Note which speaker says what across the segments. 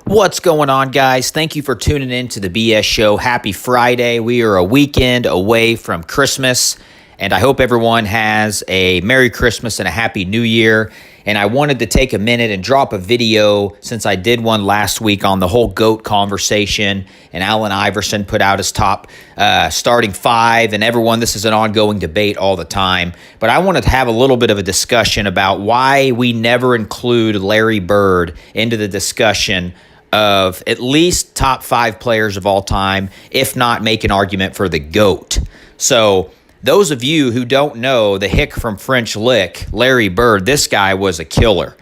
Speaker 1: What's going on, guys? Thank you for tuning in to the BS Show. Happy Friday. We are a weekend away from Christmas, and I hope everyone has a Merry Christmas and a Happy New Year. And I wanted to take a minute and drop a video since I did one last week on the whole GOAT conversation, and Allen Iverson put out his top starting five, and everyone, this is an ongoing debate all the time. But I wanted to have a little bit of a discussion about why we never include Larry Bird into the discussion of at least top five players of all time, if not make an argument for the GOAT. So those of you who don't know the hick from French Lick, Larry Bird, this guy was a killer.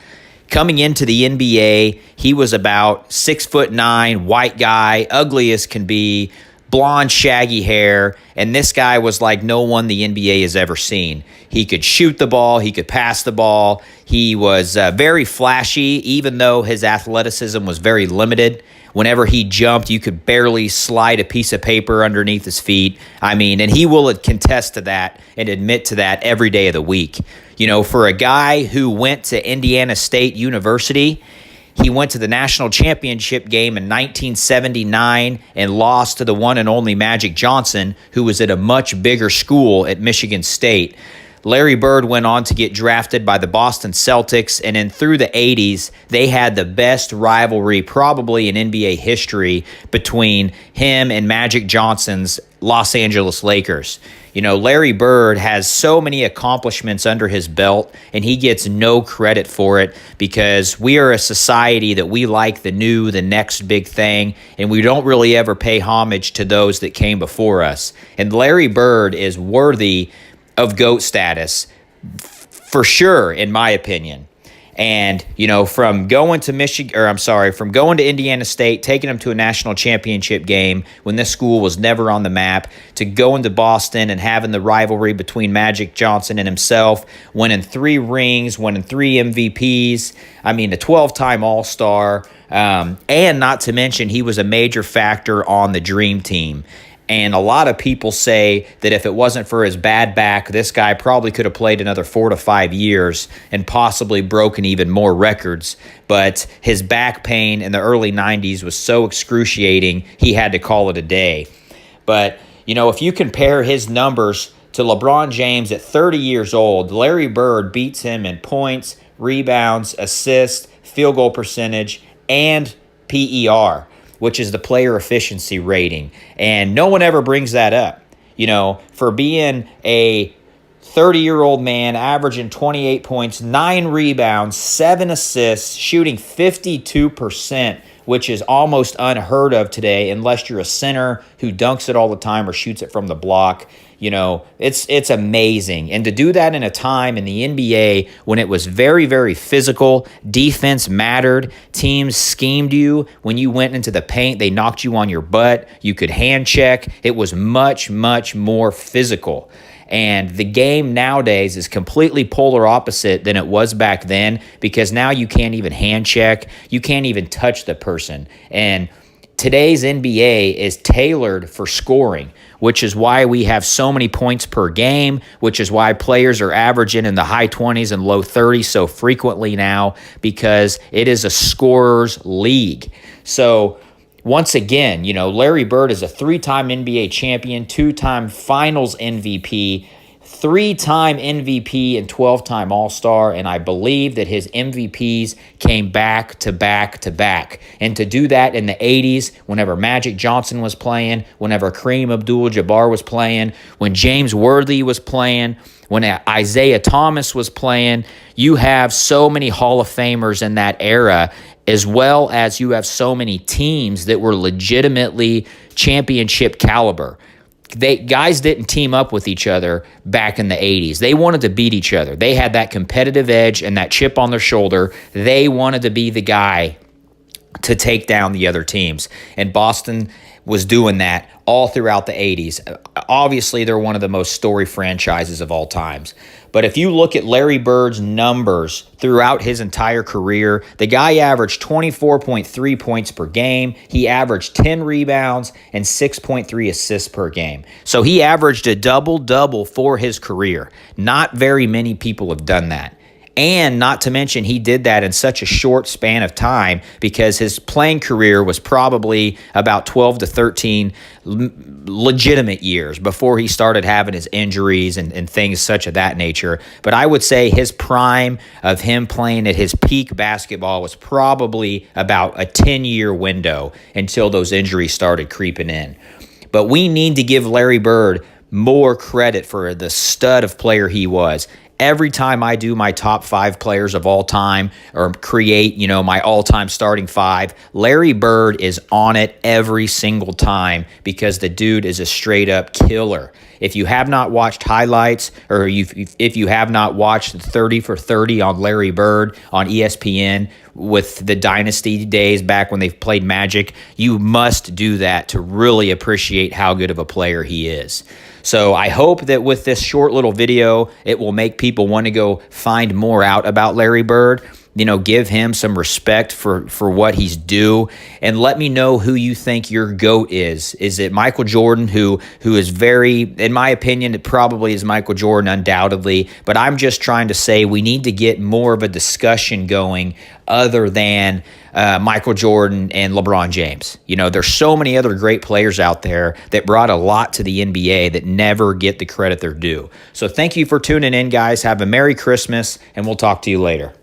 Speaker 1: Coming into the NBA, he was about 6'9", white guy, ugly as can be, blonde, shaggy hair, and this guy was like no one the NBA has ever seen. He could shoot the ball. He could pass the ball. He was very flashy, even though his athleticism was very limited. Whenever he jumped, you could barely slide a piece of paper underneath his feet. I mean, and he will contest to that and admit to that every day of the week. You know, for a guy who went to Indiana State University, he went to the national championship game in 1979 and lost to the one and only Magic Johnson, who was at a much bigger school at Michigan State. Larry Bird went on to get drafted by the Boston Celtics, and then through the 80s, they had the best rivalry probably in NBA history between him and Magic Johnson's Los Angeles Lakers. You know, Larry Bird has so many accomplishments under his belt, and he gets no credit for it because we are a society that we like the new, the next big thing, and we don't really ever pay homage to those that came before us. And Larry Bird is worthy of GOAT status for sure, in my opinion. And, you know, from going to from going to Indiana State, taking them to a national championship game when this school was never on the map, to going to Boston and having the rivalry between Magic Johnson and himself, winning 3 rings, winning 3 MVPs, I mean, a 12-time All-Star, and not to mention he was a major factor on the Dream Team. And a lot of people say that if it wasn't for his bad back, this guy probably could have played another 4 to 5 years and possibly broken even more records. But his back pain in the early 90s was so excruciating, he had to call it a day. But, you know, if you compare his numbers to LeBron James at 30 years old, Larry Bird beats him in points, rebounds, assists, field goal percentage, and PER, which is the player efficiency rating. And no one ever brings that up. You know, for being a 30-year-old man, averaging 28 points, 9 rebounds, 7 assists, shooting 52%, which is almost unheard of today unless you're a center who dunks it all the time or shoots it from the block. You know, it's amazing. And to do that in a time in the NBA when it was very, very physical, defense mattered, teams schemed you. When you went into the paint, they knocked you on your butt. You could hand check. It was much, much more physical. And the game nowadays is completely polar opposite than it was back then because now you can't even hand check. You can't even touch the person. And today's NBA is tailored for scoring, which is why we have so many points per game, which is why players are averaging in the high 20s and low 30s so frequently now because it is a scorer's league. So once again, you know, Larry Bird is a 3-time NBA champion, 2-time finals MVP, 3-time MVP and 12-time All-Star, and I believe that his MVPs came back to back to back. And to do that in the 80s, whenever Magic Johnson was playing, whenever Kareem Abdul-Jabbar was playing, when James Worthy was playing, when Isaiah Thomas was playing, you have so many Hall of Famers in that era, as well as you have so many teams that were legitimately championship caliber. Guys didn't team up with each other back in the 80s. They wanted to beat each other. They had that competitive edge and that chip on their shoulder. They wanted to be the guy to take down the other teams. And Boston was doing that all throughout the 80s. Obviously, they're one of the most storied franchises of all times. But if you look at Larry Bird's numbers throughout his entire career, the guy averaged 24.3 points per game. He averaged 10 rebounds and 6.3 assists per game. So he averaged a double-double for his career. Not very many people have done that. And not to mention, he did that in such a short span of time because his playing career was probably about 12 to 13 legitimate years before he started having his injuries and things such of that nature. But I would say his prime of him playing at his peak basketball was probably about a 10-year window until those injuries started creeping in. But we need to give Larry Bird more credit for the stud of player he was. Every time I do my top 5 players of all time or create, my all-time starting 5, Larry Bird is on it every single time because the dude is a straight-up killer. If you have not watched highlights or if you have not watched the 30 for 30 on Larry Bird on ESPN with the Dynasty days back when they played Magic, you must do that to really appreciate how good of a player he is. So I hope that with this short little video, it will make people want to go find more out about Larry Bird. Give him some respect for what he's due, and let me know who you think your GOAT is. Is it Michael Jordan, who is very, in my opinion, it probably is Michael Jordan, undoubtedly, but I'm just trying to say we need to get more of a discussion going other than Michael Jordan and LeBron James. There's so many other great players out there that brought a lot to the NBA that never get the credit they're due. So thank you for tuning in, guys. Have a Merry Christmas, and we'll talk to you later.